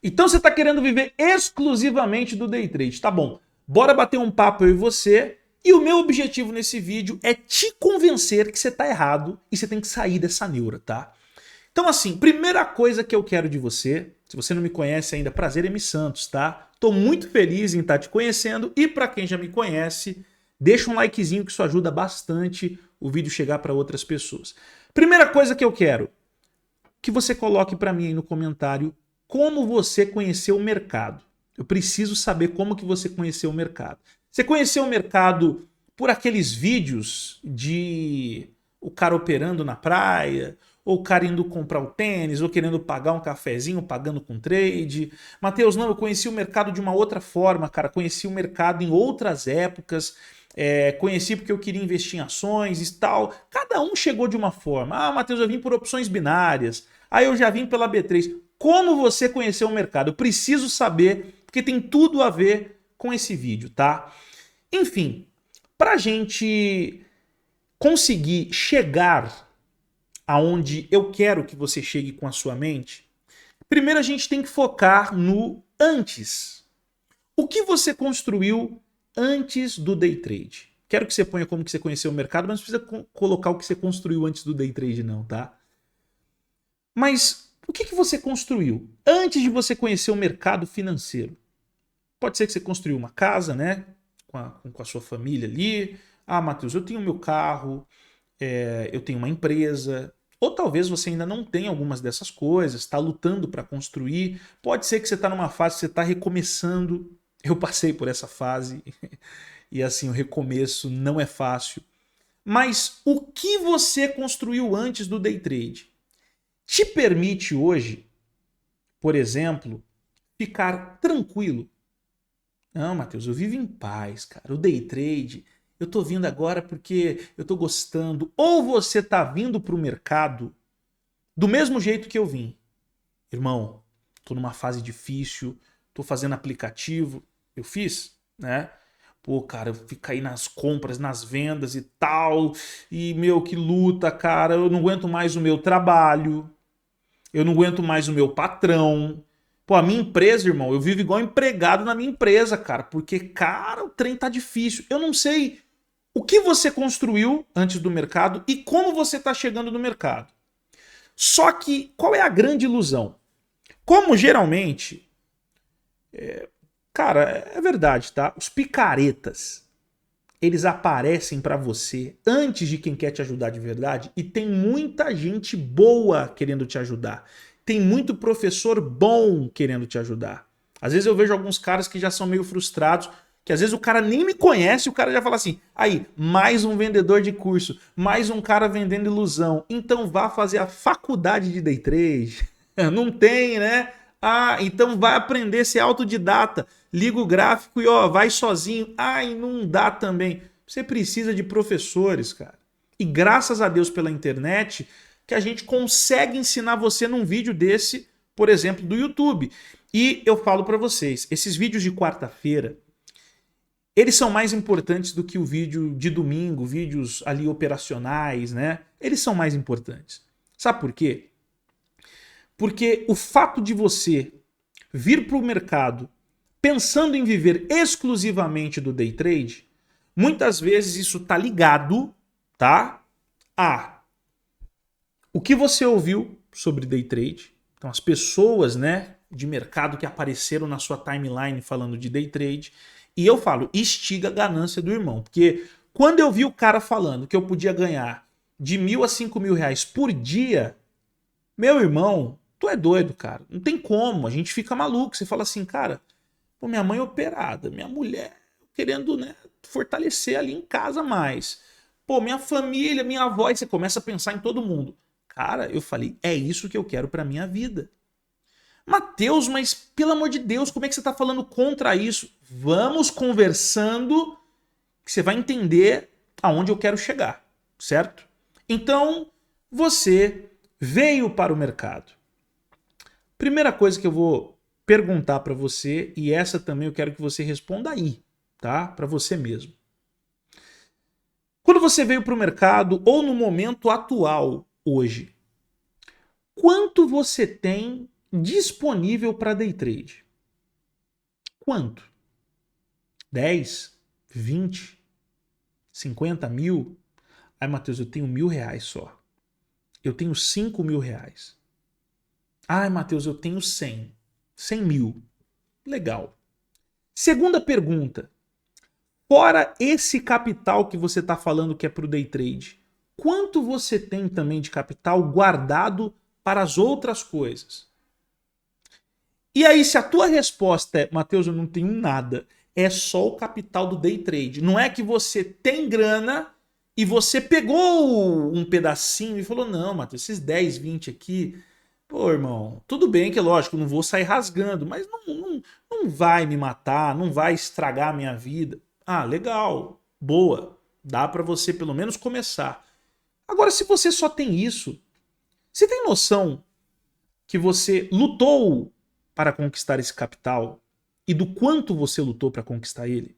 Então você está querendo viver exclusivamente do day trade. Tá bom, bora bater um papo eu e você. E o meu objetivo nesse vídeo é te convencer que você está errado e você tem que sair dessa neura, tá? Então assim, primeira coisa que eu quero de você, se você não me conhece ainda, prazer M. Santos, tá? Tô muito feliz em estar te conhecendo e para quem já me conhece, deixa um likezinho que isso ajuda bastante o vídeo chegar para outras pessoas. Primeira coisa que eu quero, que você coloque para mim aí no comentário como você conheceu o mercado. Eu preciso saber como que você conheceu o mercado. Você conheceu o mercado por aqueles vídeos de o cara operando na praia, ou o cara indo comprar o tênis, ou querendo pagar um cafezinho, pagando com trade. Matheus, não, eu conheci o mercado de uma outra forma, cara. Conheci o mercado em outras épocas. Conheci porque eu queria investir em ações e tal. Cada um chegou de uma forma. Ah, Matheus, eu vim por opções binárias. Aí eu já vim pela B3. Como você conheceu o mercado? Eu preciso saber, porque tem tudo a ver com esse vídeo, tá? Enfim, para a gente conseguir chegar aonde eu quero que você chegue com a sua mente, primeiro a gente tem que focar no antes. O que você construiu antes do day trade? Quero que você ponha como que você conheceu o mercado, mas não precisa colocar o que você construiu antes do day trade não, tá? Mas o que você construiu antes de você conhecer o mercado financeiro? Pode ser que você construiu uma casa, né? Com a sua família ali. Ah, Matheus, eu tenho meu carro, eu tenho uma empresa. Ou talvez você ainda não tenha algumas dessas coisas, está lutando para construir. Pode ser que você está numa fase que você está recomeçando. Eu passei por essa fase e assim, o recomeço não é fácil. Mas o que você construiu antes do day trade te permite hoje, por exemplo, ficar tranquilo? Não, Matheus, eu vivo em paz, cara. O day trade, eu tô vindo agora porque eu tô gostando. Ou você tá vindo pro mercado do mesmo jeito que eu vim. Irmão, tô numa fase difícil, tô fazendo aplicativo. Eu fiz, né? Pô, cara, eu fico aí nas compras, nas vendas e tal. E, meu, que luta, cara. Eu não aguento mais o meu trabalho. Eu não aguento mais o meu patrão. Pô, a minha empresa, irmão, eu vivo igual empregado na minha empresa, cara. Porque, cara, o trem tá difícil. Eu não sei o que você construiu antes do mercado e como você tá chegando no mercado. Só que, qual é a grande ilusão? Como geralmente, cara, é verdade, tá? Os picaretas, eles aparecem pra você antes de quem quer te ajudar de verdade e tem muita gente boa querendo te ajudar. Tem muito professor bom querendo te ajudar. Às vezes eu vejo alguns caras que já são meio frustrados, que às vezes o cara nem me conhece, o cara já fala assim, aí, mais um vendedor de curso, mais um cara vendendo ilusão, então vá fazer a faculdade de day trade. Não tem, né? Ah, então vai aprender a ser autodidata. Liga o gráfico e ó, vai sozinho. Ai, não dá também. Você precisa de professores, cara. E graças a Deus pela internet que a gente consegue ensinar você num vídeo desse, por exemplo, do YouTube. E eu falo para vocês, esses vídeos de quarta-feira, eles são mais importantes do que o vídeo de domingo, vídeos ali operacionais, né? Eles são mais importantes. Sabe por quê? Porque o fato de você vir para o mercado pensando em viver exclusivamente do day trade, muitas vezes isso está ligado, tá? A o que você ouviu sobre day trade. Então as pessoas, né, de mercado que apareceram na sua timeline falando de day trade. E eu falo, instiga a ganância do irmão. Porque quando eu vi o cara falando que eu podia ganhar de 1.000 a 5.000 reais por dia, meu irmão, tu é doido, cara. Não tem como, a gente fica maluco. Você fala assim, cara, pô, minha mãe é operada, minha mulher querendo, né, fortalecer ali em casa mais. Pô, minha família, minha avó, e você começa a pensar em todo mundo. Cara, eu falei, é isso que eu quero pra minha vida. Matheus, mas pelo amor de Deus, como é que você tá falando contra isso? Vamos conversando que você vai entender aonde eu quero chegar, certo? Então, você veio para o mercado. Primeira coisa que eu vou perguntar para você, e essa também eu quero que você responda aí, tá? Para você mesmo. Quando você veio para o mercado, ou no momento atual, hoje, quanto você tem disponível para day trade. Quanto? 10, 20, 50 mil? Ai, Matheus, eu tenho R$ 1.000 só. Eu tenho R$ 5.000. Ai, Matheus, eu tenho 100. 100 mil. Legal. Segunda pergunta. Fora esse capital que você está falando que é para o day trade, quanto você tem também de capital guardado para as outras coisas? E aí, se a tua resposta é, Matheus, eu não tenho nada, é só o capital do day trade. Não é que você tem grana e você pegou um pedacinho e falou, não, Matheus, esses 10, 20 aqui, pô, irmão, tudo bem que é lógico, não vou sair rasgando, mas não vai me matar, não vai estragar a minha vida. Ah, legal, boa, dá para você pelo menos começar. Agora, se você só tem isso, você tem noção que você lutou para conquistar esse capital e do quanto você lutou para conquistar ele?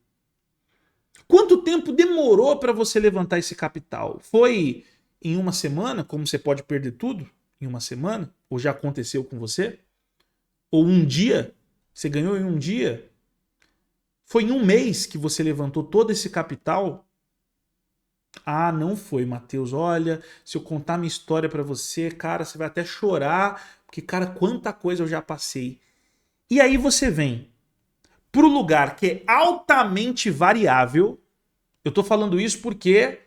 Quanto tempo demorou para você levantar esse capital? Foi em uma semana, como você pode perder tudo em uma semana? Ou já aconteceu com você? Ou um dia? Você ganhou em um dia? Foi em um mês que você levantou todo esse capital? Ah, não foi, Matheus. Olha, se eu contar minha história para você, cara, você vai até chorar, porque, cara, quanta coisa eu já passei. E aí você vem para o lugar que é altamente variável. Eu tô falando isso porque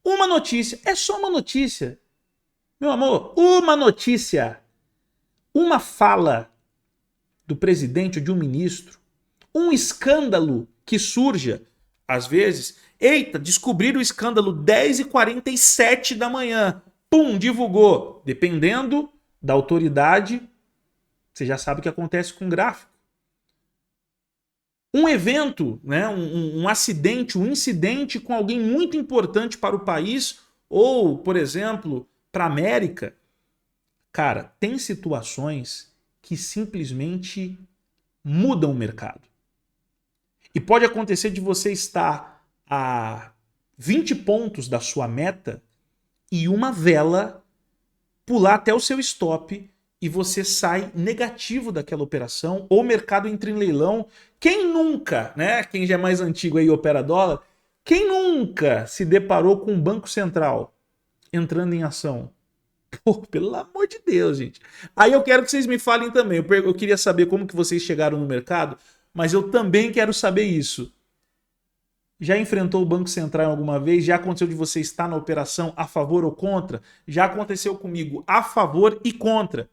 uma notícia, é só uma notícia. Meu amor, uma notícia, uma fala do presidente ou de um ministro, um escândalo que surja, às vezes, eita, descobriram o escândalo 10h47 da manhã, pum, divulgou. Dependendo da autoridade, você já sabe o que acontece com o gráfico. Um evento, né, um acidente, um incidente com alguém muito importante para o país ou, por exemplo, para a América. Cara, tem situações que simplesmente mudam o mercado. E pode acontecer de você estar a 20 pontos da sua meta e uma vela pular até o seu stop e você sai negativo daquela operação, ou o mercado entra em leilão. Quem nunca, né? Quem já é mais antigo aí e opera dólar, quem nunca se deparou com o Banco Central entrando em ação? Pô, pelo amor de Deus, gente. Aí eu quero que vocês me falem também. Eu queria saber como que vocês chegaram no mercado, mas eu também quero saber isso. Já enfrentou o Banco Central alguma vez? Já aconteceu de você estar na operação a favor ou contra? Já aconteceu comigo a favor e contra.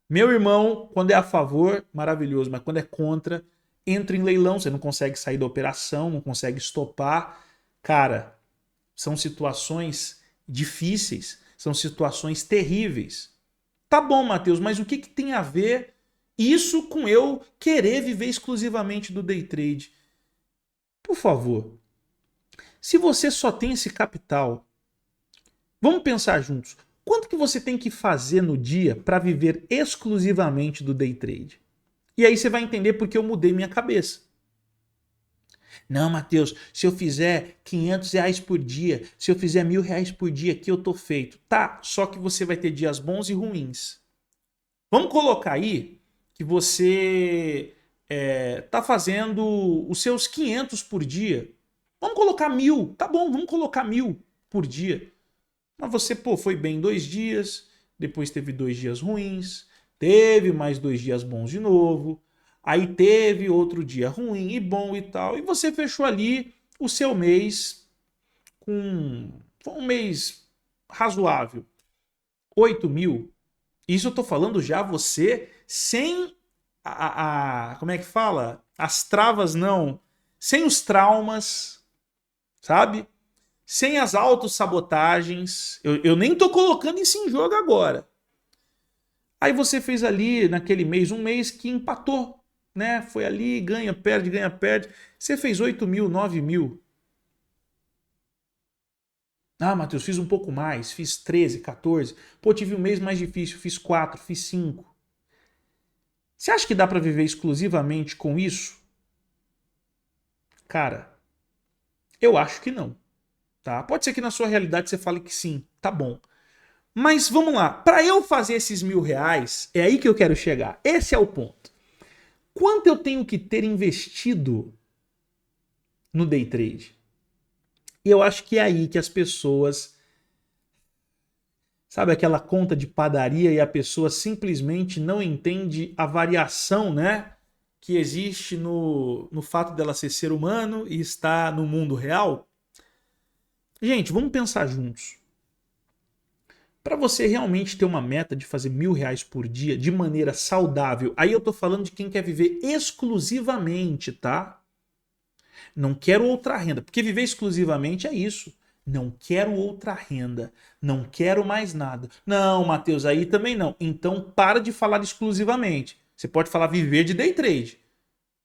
Meu irmão, quando é a favor, maravilhoso, mas quando é contra, entra em leilão, você não consegue sair da operação, não consegue estopar. Cara, são situações difíceis, são situações terríveis. Tá bom, Matheus, mas o que tem a ver isso com eu querer viver exclusivamente do day trade? Por favor, se você só tem esse capital, vamos pensar juntos. Quanto que você tem que fazer no dia para viver exclusivamente do day trade? E aí você vai entender porque eu mudei minha cabeça. Não, Matheus, se eu fizer R$ 500 por dia, se eu fizer R$ 1.000 por dia aqui, eu tô feito. Tá, só que você vai ter dias bons e ruins. Vamos colocar aí que você tá fazendo os seus 500 por dia. Vamos colocar 1.000, tá bom, vamos colocar 1.000 por dia. Mas você, pô, foi bem 2 dias, depois teve 2 dias ruins, teve mais 2 dias bons de novo, aí teve outro dia ruim e bom e tal, e você fechou ali o seu mês com foi um mês razoável, 8.000. Isso eu tô falando já você sem como é que fala? As travas não, sem os traumas, sabe? Sem as autossabotagens. Eu nem tô colocando isso em jogo agora. Aí você fez ali naquele mês, um mês que empatou, né? Foi ali, ganha, perde, ganha, perde. Você fez 8.000, 9.000. Ah, Matheus, fiz um pouco mais, fiz 13, 14. Pô, tive um mês mais difícil, fiz 4, fiz 5. Você acha que dá para viver exclusivamente com isso? Cara, eu acho que não. Tá? Pode ser que na sua realidade você fale que sim, tá bom. Mas vamos lá, para eu fazer esses R$ 1.000, é aí que eu quero chegar. Esse é o ponto. Quanto eu tenho que ter investido no day trade? Eu acho que é aí que as pessoas... Sabe aquela conta de padaria e a pessoa simplesmente não entende a variação, né, que existe no fato dela ser humano e estar no mundo real? Gente, vamos pensar juntos. Para você realmente ter uma meta de fazer R$ 1.000 por dia de maneira saudável, aí eu tô falando de quem quer viver exclusivamente, tá? Não quero outra renda, porque viver exclusivamente é isso. Não quero outra renda, não quero mais nada. Não, Matheus, aí também não. Então para de falar de exclusivamente. Você pode falar viver de day trade,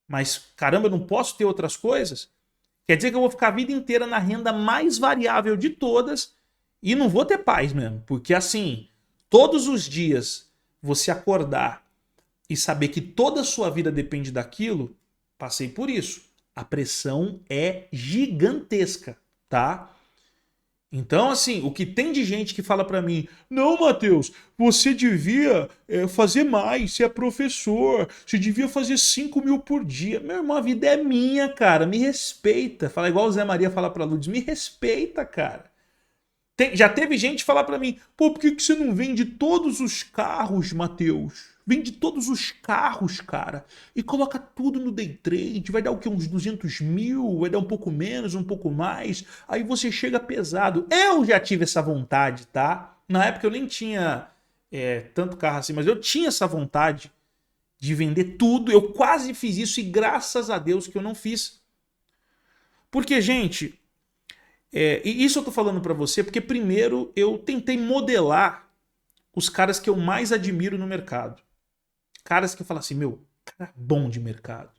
mas caramba, eu não posso ter outras coisas? Quer dizer que eu vou ficar a vida inteira na renda mais variável de todas e não vou ter paz mesmo. Porque assim, todos os dias você acordar e saber que toda a sua vida depende daquilo, passei por isso. A pressão é gigantesca, tá? Então, assim, o que tem de gente que fala pra mim, não, Matheus, você devia fazer mais, você é professor, você devia fazer 5.000 por dia. Meu irmão, a vida é minha, cara, me respeita. Fala igual o Zé Maria fala pra Lourdes, me respeita, cara. Já teve gente falar pra mim, pô, por que você não vende todos os carros, Matheus? Vende todos os carros, cara, e coloca tudo no day trade, vai dar o quê? Uns 200 mil, vai dar um pouco menos, um pouco mais, aí você chega pesado. Eu já tive essa vontade, tá? Na época eu nem tinha tanto carro assim, mas eu tinha essa vontade de vender tudo, eu quase fiz isso e graças a Deus que eu não fiz. Porque, gente, e isso eu tô falando pra você porque primeiro eu tentei modelar os caras que eu mais admiro no mercado. Caras que falam assim, meu, cara bom de mercado.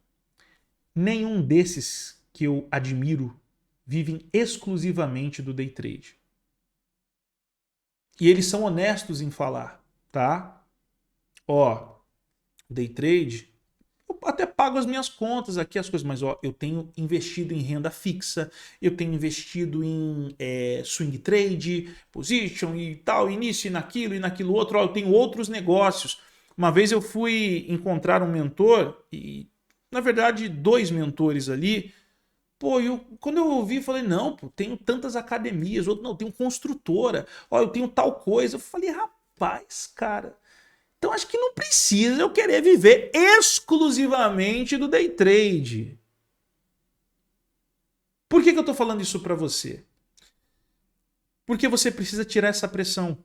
Nenhum desses que eu admiro vivem exclusivamente do day trade. E eles são honestos em falar, tá? Ó, day trade, eu até pago as minhas contas aqui, as coisas, mas ó, eu tenho investido em renda fixa, eu tenho investido em swing trade, position e tal, e nisso e naquilo outro, ó, eu tenho outros negócios. Uma vez eu fui encontrar um mentor, e na verdade 2 mentores ali. Pô, quando eu ouvi, falei, não, pô, tenho tantas academias, outro não, tenho construtora, ó, eu tenho tal coisa. Eu falei, rapaz, cara, então acho que não precisa eu querer viver exclusivamente do day trade. Por que eu tô falando isso pra você? Porque você precisa tirar essa pressão.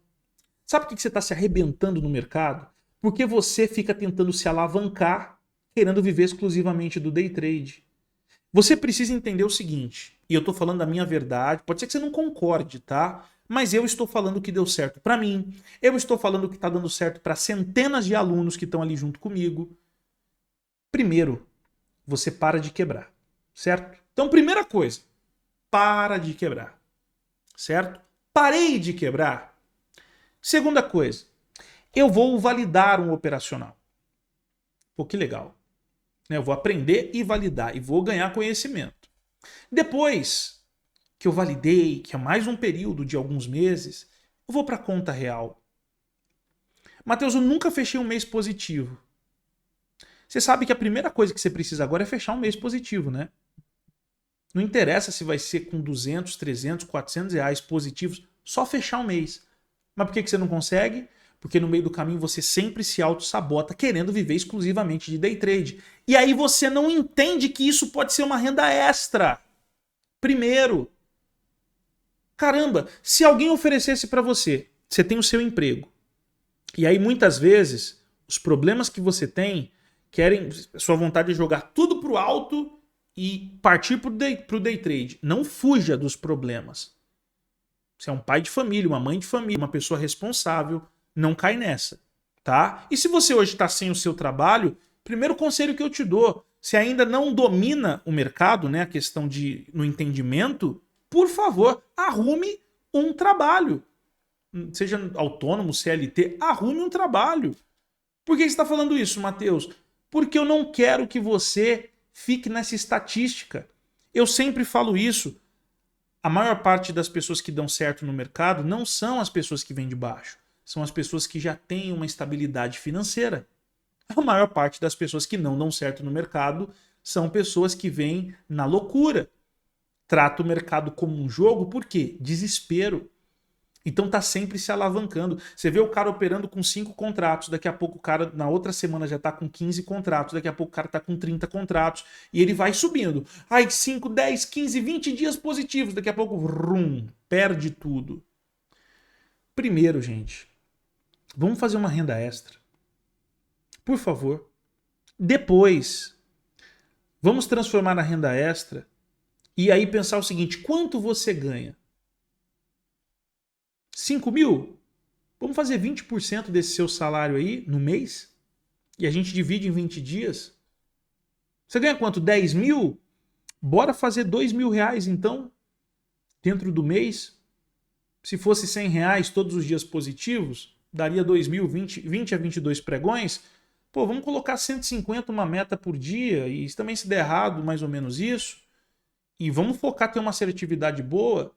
Sabe por que você está se arrebentando no mercado? Porque você fica tentando se alavancar, querendo viver exclusivamente do day trade. Você precisa entender o seguinte, e eu estou falando da minha verdade, pode ser que você não concorde, tá? Mas eu estou falando o que deu certo para mim, eu estou falando o que está dando certo para centenas de alunos que estão ali junto comigo. Primeiro, você para de quebrar, certo? Então, primeira coisa, para de quebrar, certo? Parei de quebrar. Segunda coisa, eu vou validar um operacional. Pô, que legal. Eu vou aprender e validar e vou ganhar conhecimento. Depois que eu validei, que é mais um período de alguns meses, eu vou para a conta real. Matheus, eu nunca fechei um mês positivo. Você sabe que a primeira coisa que você precisa agora é fechar um mês positivo, né? Não interessa se vai ser com 200, 300, 400 reais positivos, só fechar um mês. Mas por que você não consegue? Porque no meio do caminho você sempre se auto-sabota querendo viver exclusivamente de day trade. E aí você não entende que isso pode ser uma renda extra. Primeiro, caramba, se alguém oferecesse para você, você tem o seu emprego. E aí muitas vezes os problemas que você tem querem, sua vontade de jogar tudo pro alto e partir pro day trade. Não fuja dos problemas. Você é um pai de família, uma mãe de família, uma pessoa responsável. Não cai nessa, tá? E se você hoje está sem o seu trabalho, primeiro conselho que eu te dou, se ainda não domina o mercado, né, a questão no entendimento, por favor, arrume um trabalho. Seja autônomo, CLT, arrume um trabalho. Por que você está falando isso, Matheus? Porque eu não quero que você fique nessa estatística. Eu sempre falo isso. A maior parte das pessoas que dão certo no mercado não são as pessoas que vêm de baixo, são as pessoas que já têm uma estabilidade financeira. A maior parte das pessoas que não dão certo no mercado são pessoas que vêm na loucura. Trata o mercado como um jogo, por quê? Desespero. Então tá sempre se alavancando. Você vê o cara operando com 5 contratos, daqui a pouco o cara na outra semana já tá com 15 contratos, daqui a pouco o cara tá com 30 contratos e ele vai subindo. Ai, 5, 10, 15, 20 dias positivos, daqui a pouco perde tudo. Primeiro, gente, vamos fazer uma renda extra. Por favor. Depois, vamos transformar na renda extra e aí pensar o seguinte, quanto você ganha? 5 mil? Vamos fazer 20% desse seu salário aí no mês? E a gente divide em 20 dias? Você ganha quanto? 10 mil? Bora fazer 2 mil reais então? Dentro do mês? Se fosse 100 reais todos os dias positivos, daria 2 mil, 20 a 22 pregões. Pô, vamos colocar 150 uma meta por dia e também se der errado, mais ou menos isso. E vamos focar em ter uma assertividade boa.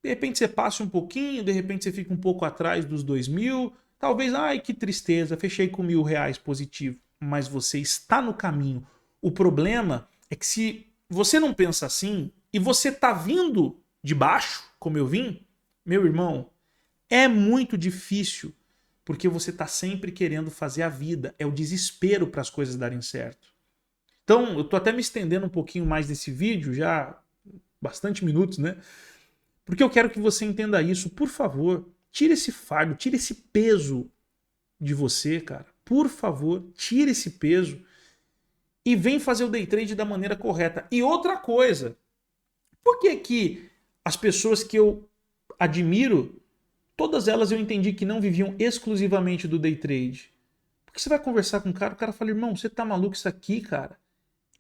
De repente você passe um pouquinho, de repente você fica um pouco atrás dos 2 mil. Talvez, ai que tristeza, fechei com 1.000 reais positivo. Mas você está no caminho. O problema é que se você não pensa assim e você está vindo de baixo, como eu vim, meu irmão, é muito difícil porque você está sempre querendo fazer a vida. É o desespero para as coisas darem certo. Então, eu estou até me estendendo um pouquinho mais desse vídeo, já bastante minutos, né? Porque eu quero que você entenda isso. Por favor, tire esse fardo, tire esse peso de você, cara. Por favor, tire esse peso e vem fazer o day trade da maneira correta. E outra coisa, por que que as pessoas que eu admiro, todas elas eu entendi que não viviam exclusivamente do day trade? Porque você vai conversar com o cara fala, irmão, você tá maluco? Isso aqui, cara,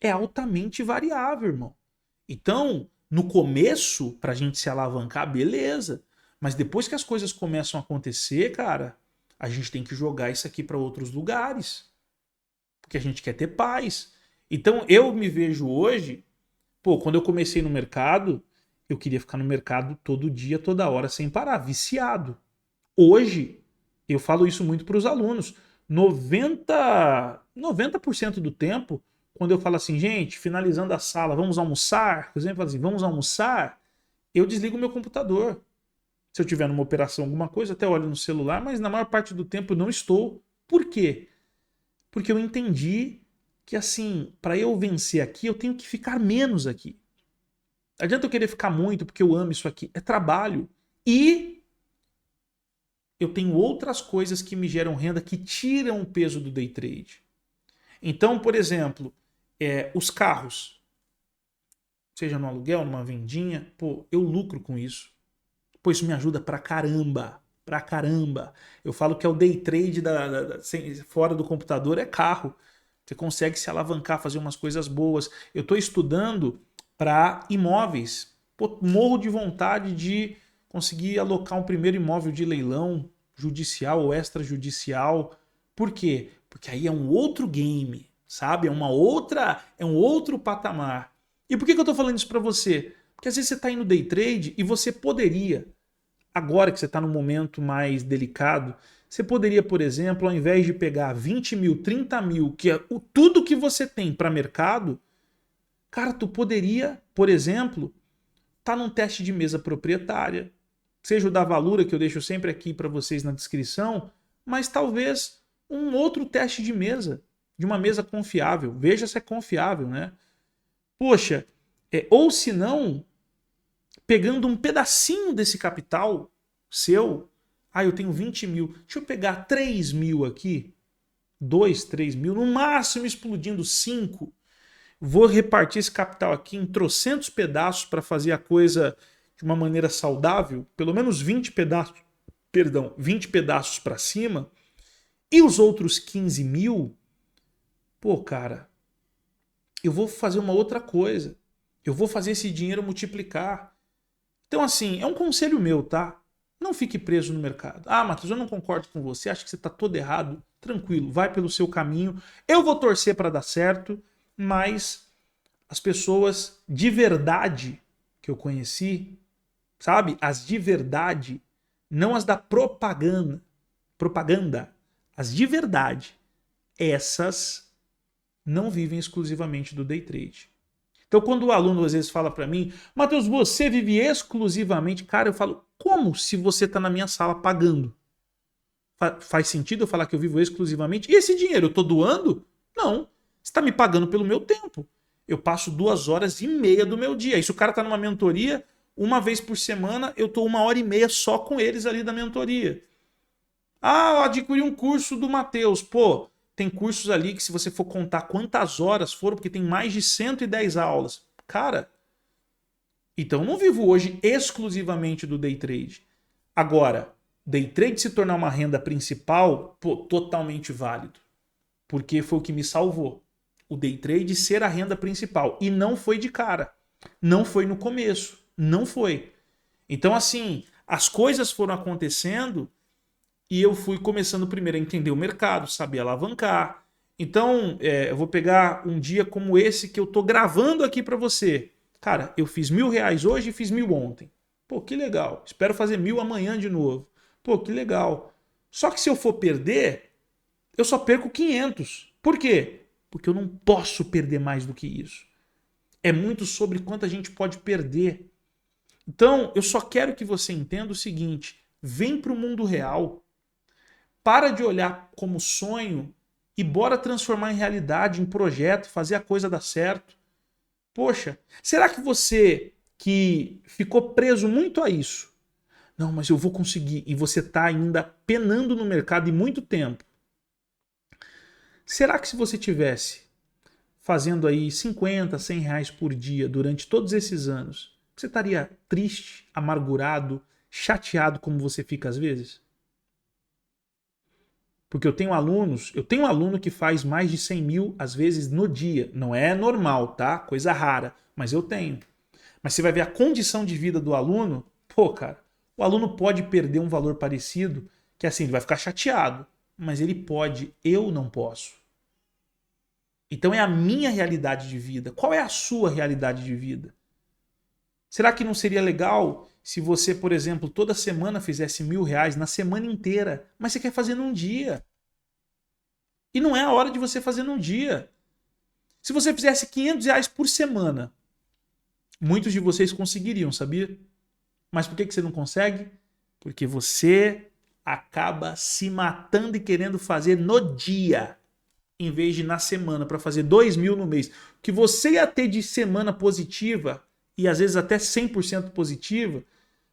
é altamente variável, irmão. Então, no começo, pra gente se alavancar, beleza. Mas depois que as coisas começam a acontecer, cara, a gente tem que jogar isso aqui para outros lugares. Porque a gente quer ter paz. Então, eu me vejo hoje, pô, quando eu comecei no mercado, eu queria ficar no mercado todo dia, toda hora, sem parar, viciado. Hoje, eu falo isso muito para os alunos. 90% do tempo, quando eu falo assim, gente, finalizando a sala, vamos almoçar? Eu sempre falo assim, vamos almoçar? Eu desligo o meu computador. Se eu tiver numa operação, alguma coisa, até olho no celular, mas na maior parte do tempo eu não estou. Por quê? Porque eu entendi que, assim, para eu vencer aqui, eu tenho que ficar menos aqui. Não adianta eu querer ficar muito porque eu amo isso aqui. É trabalho. E eu tenho outras coisas que me geram renda que tiram o peso do day trade. Então, por exemplo, os carros, seja no aluguel, numa vendinha, pô, eu lucro com isso. Pô, isso me ajuda pra caramba. Pra caramba. Eu falo que é o day trade fora do computador, é carro. Você consegue se alavancar, fazer umas coisas boas. Eu estou estudando para imóveis. Pô, morro de vontade de conseguir alocar um primeiro imóvel de leilão judicial ou extrajudicial. Por quê? Porque aí é um outro game, sabe? É um outro patamar. E por que eu estou falando isso para você? Porque às vezes você está indo day trade e você poderia, agora que você está num momento mais delicado, você poderia, por exemplo, ao invés de pegar 20 mil, 30 mil, que é tudo que você tem para mercado, cara, tu poderia, por exemplo, estar num teste de mesa proprietária, seja o da Valura, que eu deixo sempre aqui para vocês na descrição, mas talvez um outro teste de mesa, de uma mesa confiável. Veja se é confiável, né? Poxa, ou se não, pegando um pedacinho desse capital seu, eu tenho 20 mil, deixa eu pegar 3 mil aqui, 2, 3 mil, no máximo explodindo 5, vou repartir esse capital aqui em trocentos pedaços para fazer a coisa de uma maneira saudável, pelo menos 20 pedaços para cima, e os outros 15 mil, pô, cara, eu vou fazer uma outra coisa, eu vou fazer esse dinheiro multiplicar. Então, assim, é um conselho meu, tá? Não fique preso no mercado. Ah, Matheus, eu não concordo com você, acho que você está todo errado. Tranquilo, vai pelo seu caminho. Eu vou torcer para dar certo, mas as pessoas de verdade que eu conheci, sabe? As de verdade, não as da propaganda. As de verdade, essas não vivem exclusivamente do day trade. Então, quando o aluno às vezes fala para mim, Matheus, você vive exclusivamente, cara, eu falo, como se você está na minha sala pagando? Faz sentido eu falar que eu vivo exclusivamente? E esse dinheiro eu estou doando? Não. Você está me pagando pelo meu tempo. Eu passo 2 horas e meia do meu dia. E se o cara está numa mentoria, uma vez por semana, eu estou 1 hora e meia só com eles ali da mentoria. Ah, eu adquiri um curso do Matheus. Pô, tem cursos ali que se você for contar quantas horas foram, porque tem mais de 110 aulas. Cara, então eu não vivo hoje exclusivamente do day trade. Agora, day trade se tornar uma renda principal, pô, totalmente válido. Porque foi o que me salvou. O day trade ser a renda principal. E não foi de cara. Não foi no começo. Não foi. Então, assim, as coisas foram acontecendo e eu fui começando primeiro a entender o mercado, saber alavancar. Então, eu vou pegar um dia como esse que eu tô gravando aqui para você. Cara, eu fiz R$ 1.000 hoje e fiz 1.000 ontem. Pô, que legal. Espero fazer 1.000 amanhã de novo. Pô, que legal. Só que se eu for perder, eu só perco 500. Por quê? Porque eu não posso perder mais do que isso. É muito sobre quanto a gente pode perder. Então, eu só quero que você entenda o seguinte: vem para o mundo real. Para de olhar como sonho e bora transformar em realidade, em projeto, fazer a coisa dar certo. Poxa, será que você que ficou preso muito a isso, não, mas eu vou conseguir, e você está ainda penando no mercado e muito tempo, será que se você tivesse fazendo aí 50, 100 reais por dia durante todos esses anos, você estaria triste, amargurado, chateado como você fica às vezes? Porque eu tenho aluno que faz mais de 100 mil, às vezes, no dia. Não é normal, tá? Coisa rara, mas eu tenho. Mas você vai ver a condição de vida do aluno, pô, cara, o aluno pode perder um valor parecido, que assim, ele vai ficar chateado, mas ele pode, eu não posso. Então é a minha realidade de vida. Qual é a sua realidade de vida? Será que não seria legal se você, por exemplo, toda semana fizesse R$ 1.000 na semana inteira, mas você quer fazer num dia? E não é a hora de você fazer num dia. Se você fizesse R$ 500 por semana, muitos de vocês conseguiriam, sabia? Mas por que você não consegue? Porque você acaba se matando e querendo fazer no dia, em vez de na semana, para fazer 2.000 no mês. O que você ia ter de semana positiva, e às vezes até 100% positiva,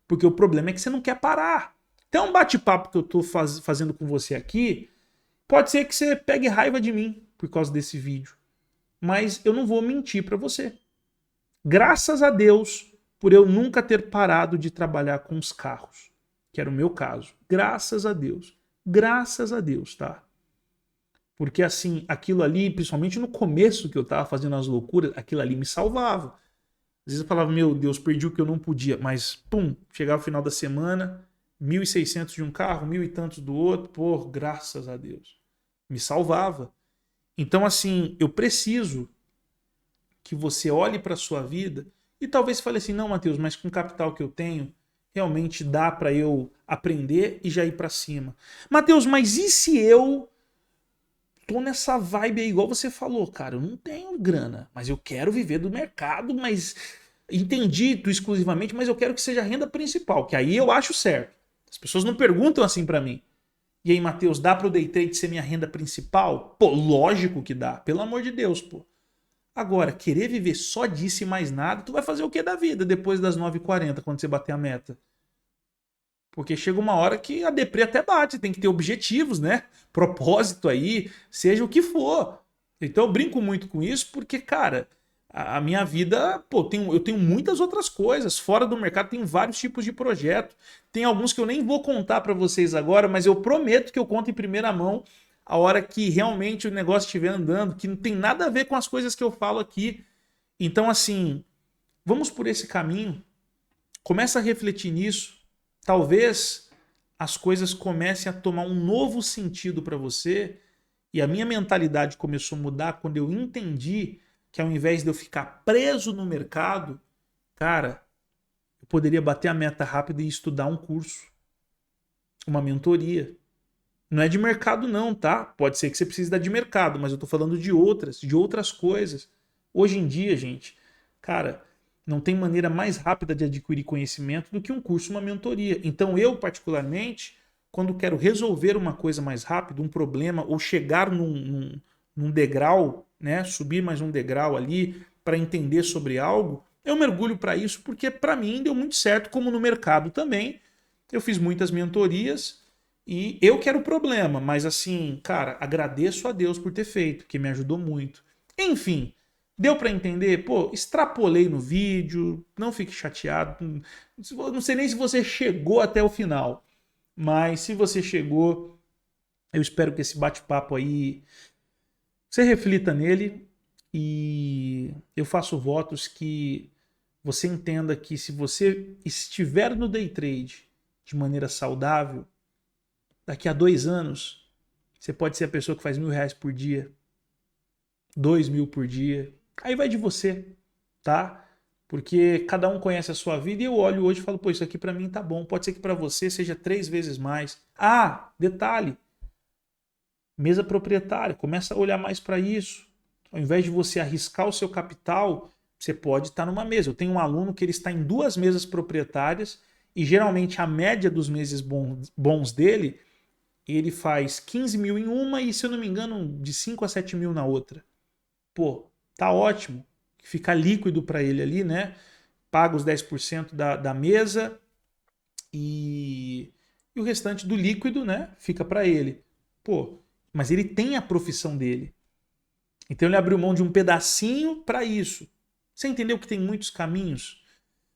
porque o problema é que você não quer parar. Então, um bate-papo que eu estou fazendo com você aqui, pode ser que você pegue raiva de mim por causa desse vídeo. Mas eu não vou mentir para você. Graças a Deus por eu nunca ter parado de trabalhar com os carros, que era o meu caso. Graças a Deus. Graças a Deus, tá? Porque assim, aquilo ali, principalmente no começo que eu tava fazendo as loucuras, aquilo ali me salvava. Às vezes eu falava, meu Deus, perdi o que eu não podia, mas pum, chegava o final da semana, 1.600 de um carro, 1.000 e tantos do outro, pô, graças a Deus. Me salvava. Então assim, eu preciso que você olhe para a sua vida e talvez fale assim, não, Matheus, mas com o capital que eu tenho, realmente dá para eu aprender e já ir para cima. Matheus, mas e se eu tô nessa vibe aí, igual você falou, cara, eu não tenho grana, mas eu quero viver do mercado, mas entendi tu exclusivamente, mas eu quero que seja a renda principal, que aí eu acho certo. As pessoas não perguntam assim para mim. E aí, Matheus, dá pro day trade ser minha renda principal? Pô, lógico que dá, pelo amor de Deus, pô. Agora, querer viver só disso e mais nada, tu vai fazer o que da vida depois das 9h40, quando você bater a meta? Porque chega uma hora que a deprê até bate, tem que ter objetivos, né? Propósito aí, seja o que for. Então eu brinco muito com isso porque, cara, a minha vida, pô, eu tenho muitas outras coisas. Fora do mercado tem vários tipos de projeto. Tem alguns que eu nem vou contar para vocês agora, mas eu prometo que eu conto em primeira mão a hora que realmente o negócio estiver andando, que não tem nada a ver com as coisas que eu falo aqui. Então, assim, vamos por esse caminho. Começa a refletir nisso. Talvez as coisas comecem a tomar um novo sentido para você. E a minha mentalidade começou a mudar quando eu entendi que ao invés de eu ficar preso no mercado, cara, eu poderia bater a meta rápido e estudar um curso, uma mentoria. Não é de mercado não, tá? Pode ser que você precise dar de mercado, mas eu tô falando de outras coisas. Hoje em dia, gente, cara, não tem maneira mais rápida de adquirir conhecimento do que um curso, uma mentoria. Então eu, particularmente, quando quero resolver uma coisa mais rápido, um problema, ou chegar num degrau, né, subir mais um degrau ali para entender sobre algo, eu mergulho para isso porque para mim deu muito certo, como no mercado também. Eu fiz muitas mentorias e eu quero o problema, mas assim, cara, agradeço a Deus por ter feito, que me ajudou muito. Enfim, deu para entender? Pô, extrapolei no vídeo, não fique chateado. Não sei nem se você chegou até o final, mas se você chegou, eu espero que esse bate-papo aí você reflita nele e eu faço votos que você entenda que se você estiver no day trade de maneira saudável, daqui a 2 anos, você pode ser a pessoa que faz R$ 1.000 por dia, 2.000 por dia. Aí vai de você, tá? Porque cada um conhece a sua vida e eu olho hoje e falo, pô, isso aqui pra mim tá bom. Pode ser que pra você seja 3 vezes mais. Ah, detalhe, mesa proprietária, começa a olhar mais para isso. Ao invés de você arriscar o seu capital, você pode estar numa mesa. Eu tenho um aluno que ele está em 2 mesas proprietárias e geralmente a média dos meses bons dele, ele faz 15 mil em uma e, se eu não me engano, de 5 a 7 mil na outra. Pô, tá ótimo. Fica líquido para ele ali, né? Paga os 10% da mesa e o restante do líquido, né? Fica para ele. Pô, mas ele tem a profissão dele. Então ele abriu mão de um pedacinho para isso. Você entendeu que tem muitos caminhos?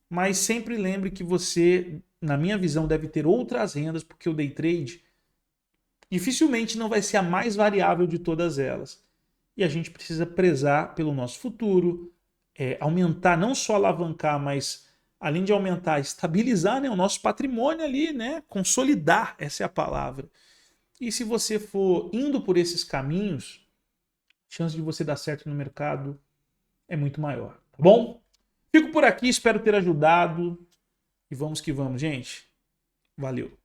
Mas sempre lembre que você, na minha visão, deve ter outras rendas, porque o day trade dificilmente não vai ser a mais variável de todas elas. E a gente precisa prezar pelo nosso futuro, aumentar, não só alavancar, mas além de aumentar, estabilizar, né, o nosso patrimônio ali, né, consolidar, essa é a palavra. E se você for indo por esses caminhos, a chance de você dar certo no mercado é muito maior, tá bom? Fico por aqui, espero ter ajudado e vamos que vamos, gente. Valeu!